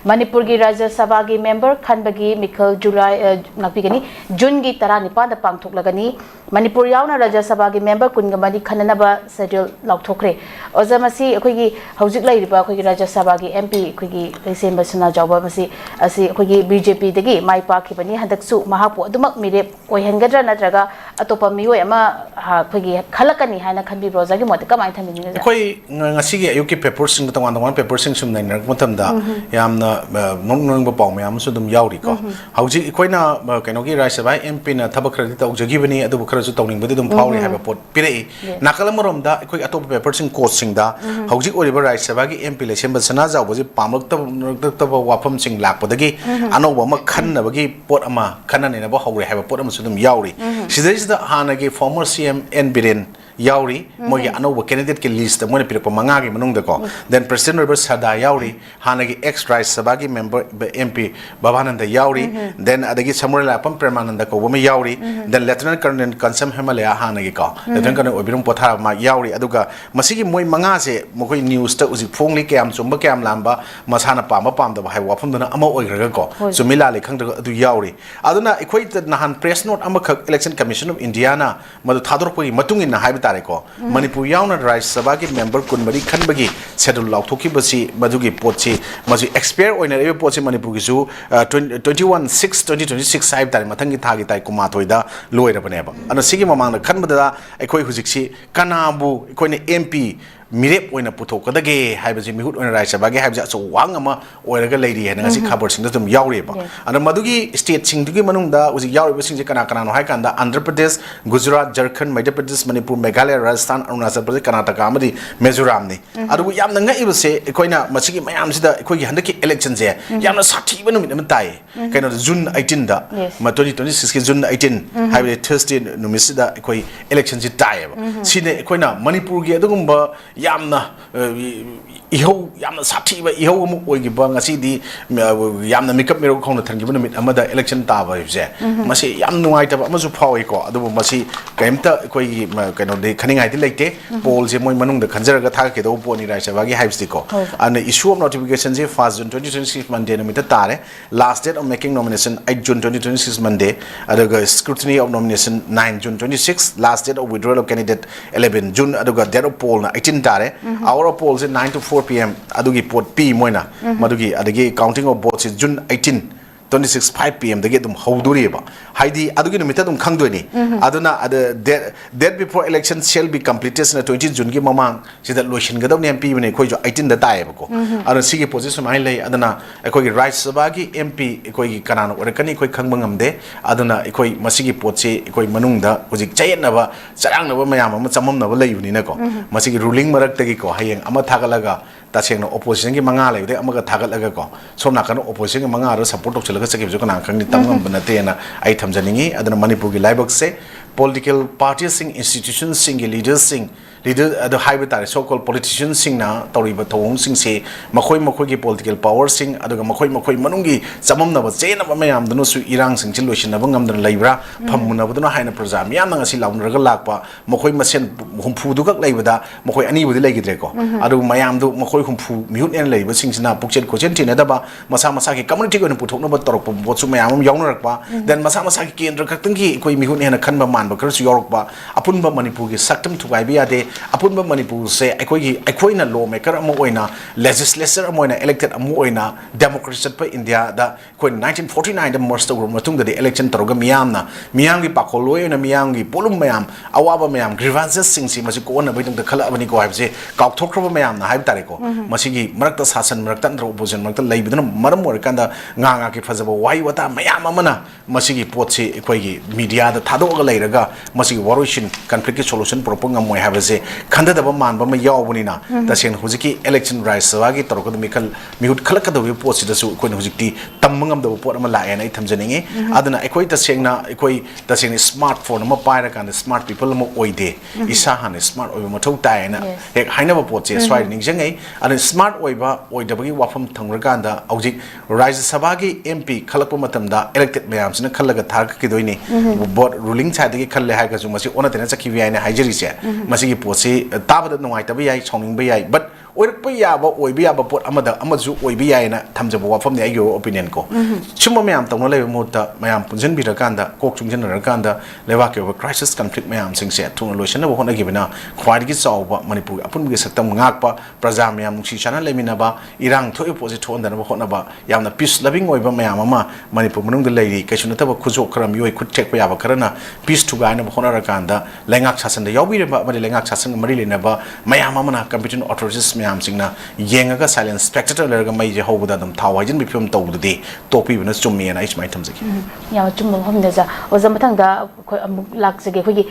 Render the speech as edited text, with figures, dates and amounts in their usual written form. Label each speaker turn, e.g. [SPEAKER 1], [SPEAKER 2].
[SPEAKER 1] Manipur gi Rajya Sabha gi member khanbagi Mikhal July ngakpigani June gi 19 da pangthoklagani Manipur yauna Rajya Sabha gi member kungamani khananaba schedule lauthokre ozamasi akoigi hojik lairiba akoigi Rajya Sabha gi MP akoigi Leisemba Suna Jawba masi asi akoigi BJP dagi mai pakhibani handaksu mahapu adumak mirep oihengadra natraga atopa mioi ama akoigi khalakani haina khanbi roza gi mot kamai thamini
[SPEAKER 2] akoi ngasi gi ayuki paper sing tawang paper sing sum nain matamda yamna nong ba paw mayam su dum yauri ko hauji koina kainogi Rajya Sabha MP na thabak khari tawjagi bani adu kharasu tawning badi dum phawri haba pot pirei nakalamorom da akoi atop paper sing course sing da hauji oriba Rajya Sabha gi MP Leisemba Suna Jawba ji pamlak ta wafam sing lakpadagi anoba ma khanna bagi pot ama khanane na ba hawri haba pot ama su dum yauri sidai da hanagi former CM N Biren yauri mogi anoba candidate ki list mo ne pirpa manga gi manung da ko then President River Sada yauri hanagi ex Rajya Sabha gi member MP Babananda yauri then adagi Samuel Apam Permananda ko wome yauri then Lieutenant Colonel Kansam Himalaya hanagi ko Lieutenant Colonel Obirum Pothara ma yauri aduga masigi moi manga se mokoi news ta uji phongli kyam chumba kyam lamba masana pam da hai wafam dana ama oigraga ko sumila le khang adu yauri aduna ekhoi nahan press note ama khak Election Commission of India na madu thador poi matung na hai Manipur yauna Rajya Sabha gi member kunmari khanbagi schedule lauthoki basi madugi potchi maji expire oina rebe potchi Manipur gi su 21/6/2026 saib tari mathangi thagi tai kuma thoida loira baneba ana sigi mamang khanbada ekoi hujiksi kanabu ekoi ne MP mirep oina puthokadage haibaji mihut oina Rajya Sabha gi haibaji so wang ama oiraga leiri hena ngasi khabar sing dum yaureba ana madugi state sing dugi manungda uji yaureba sing je kana no hai kanda Andhra Pradesh Gujarat Jharkhand Madhya Pradesh Manipur Meghalaya Rajasthan Arunachal Pradesh Karnataka amadi Mizoram ni adu yamna ngai ibse ekoina masigi mayam sida ekoi gi handaki election je yamna sathi ba numit am tai kaino June 18 da ma 2026 ki June 18 haibe Thursday numit sida ekoi election ji tai sine ekoina Manipur gi adugumba yamna iho yamna sathi ba iho mu oigi ba ngasi di yamna makeup mero khong na thangi ba numit amada election ta ba je masi yam nuai ta ba masu phawi ko adu masi kaimta ekoi kaino de khaningai di leite poll je moi manung da khanjar ga thak ke do poni Rajya Sabha gi hypes ko and issue of notification je 1st June 2026 Monday numit tare last date of making nomination 8 June 2026 Monday adaga scrutiny of nomination 9 June 26 last date of withdrawal of candidate 11 June adaga date of poll na 18 tare our polls in 9 to 4 p.m. adugi pot p moina madugi adagi counting of votes is June 18 26 5 p.m. dagi dum hauduriba haidi adugi numita dum khangdoni aduna that before election shall be completed na 20 June gi mamang sida lotion gadam ne MP ne khoi jo 18 da tae ko adu sigi position mai lei aduna ekoi gi Rajya Sabha gi MP ekoi gi kanano orakani ekoi khangbang amde aduna ekoi masigi potse ekoi manung da hojik chayna ba charang na ba mayam ama chamam na ba leibuni na ko masigi ruling marak tagi ko hayeng ama thagalaga tasengna opposition gi manga leide amaga thagalaga ko somna kan opposition gi manga ro support tok chalaga chaki jo kana khangni tamngam banate na ai thamjaningi aduna Manipur gi laibak se political parties sing institutions sing leaders the high tare so called politicians sing na toriba thong sing se makhoi gi political power sing aduga makhoi manungi chamam na ba chena ba mayam dunu su irang sing chilosin na bangam dan leibra phamuna buduna haina projam yam na ngasi launraga lakpa makhoi masen humpu du gak leibada makhoi ani budi legidre ko adu mayam du makhoi humpu mihut en leiba sing sina pukchen kochen tina da ba masa ki community ko puthok na ba torok bo su mayam yauna rakpa then masa ki kendra kaktangi koi mihut en khan ba man ba kar su yorok ba apun ba Manipur gi saktam thukai bi ade apun ba Manipur se ekoi na lawmaker amo oina legislator amo oina elected amo oina democracy pa India da ko 1949 da most of matung da election taroga miyam gi pakolo na miyam gi polum mayam awaba mayam grievances sing si masi ko na bai da khala abani ko haibse kauk thokro mayam na haib tare ko masi gi marakta sasan marakta andro opposition marakta laibidana maram or kanda nga ki fazaba wai wata mayam amana masi gi potse ekoi gi media da thado ga lairaga masi waroshin conflict solution propong amoi habase khanda da ba man ba ma yawbuni na ta sen hujiki election Rajya Sabha gi torko da mikal mihut khalaka da pot si da su ko hujikti tammangam da pot ama la ai thamjaninge aduna ekoi ta sengna ekoi ta sengni smartphone ma paira kan smart people ma oide isa han smart oi ma thau tai na hek haina ba pot che swai ning jengai and smart oi ba oi da bagi wafam thangra kan da aujik Rajya Sabha gi MP khalakpa matam da elected mayam sina khalaga thar ki doini board ruling side gi khalle ha ga ju masi ona tena chaki vi ai na haijeri se masi gi pot se tabada nungai tabi yai chonging ba yai but ꯑꯣꯏꯔꯛꯄ ꯌꯥꯕ ꯑꯣꯏꯕ ꯌꯥꯕ ꯄꯣꯠ ꯑꯃꯗ ꯑꯃꯁꯨ ꯑꯣꯏꯕ ꯌꯥꯏꯅ ꯊꯝꯖꯕ ꯋꯥꯐꯝꯅꯤ ꯑꯩꯒꯤ ꯑꯣꯄꯤꯅꯤꯌꯟ ꯀꯣ ꯁꯨꯝꯕ ꯃꯌꯥꯝ ꯇꯧꯅ ꯂꯩꯕ ꯃꯍꯨꯠꯇ ꯃꯌꯥꯝ ꯄꯨꯟꯁꯤꯟꯕꯤꯔꯀꯥꯟꯗ ꯀꯣꯛ ꯆꯨꯡꯁꯤꯟꯅꯔꯀꯥꯟꯗ ꯂꯩꯕꯥꯛꯀꯤ ꯑꯣꯏꯕ ꯀ꯭ꯔꯥꯏꯁꯤꯁ ꯀꯟꯐ꯭ꯂꯤꯛ ꯃꯌꯥꯝꯁꯤꯡꯁꯦ ꯊꯨꯅ ꯂꯣꯏꯁꯤꯟꯅꯕ ꯍꯣꯠꯅꯈꯤꯕꯅ ꯈ꯭ꯋꯥꯏꯗꯒꯤ ꯆꯥꯎꯕ ꯃꯅꯤꯄꯨꯔꯒꯤ ꯑꯄꯨꯟꯕꯒꯤ ꯁꯛꯇꯝ ꯉꯥꯛꯄ प्रजा मैम नुसी चाना लेमिनबा इरांग थोए पोजे थोंदनबा होनबा यामना पीस लविंग ओइबा मैम अमा मणिपुर मनुंग लेरी कैसु नतबा खुजो खरम योय खुद टेकबा याबा खरना पीस थुगायनबा होनरकांदा लेंगाक शासन याउबिरबा मरि लेंगाक शासन मरि लेनबा मैम अमना कम्पिटिशन ऑथोरिटीज मैम सिंगना येंगा साइलेंस स्पेक्टेटर लरगा मैजे हौबदा दम थाव हाइजन बिफिम तौददे तोपीबना चुम्मीना इस माइ थमजकी
[SPEAKER 1] याम चुम्बा हमनेजा ओजा मथंगदा खोय अमुक लाक्सगे खोगी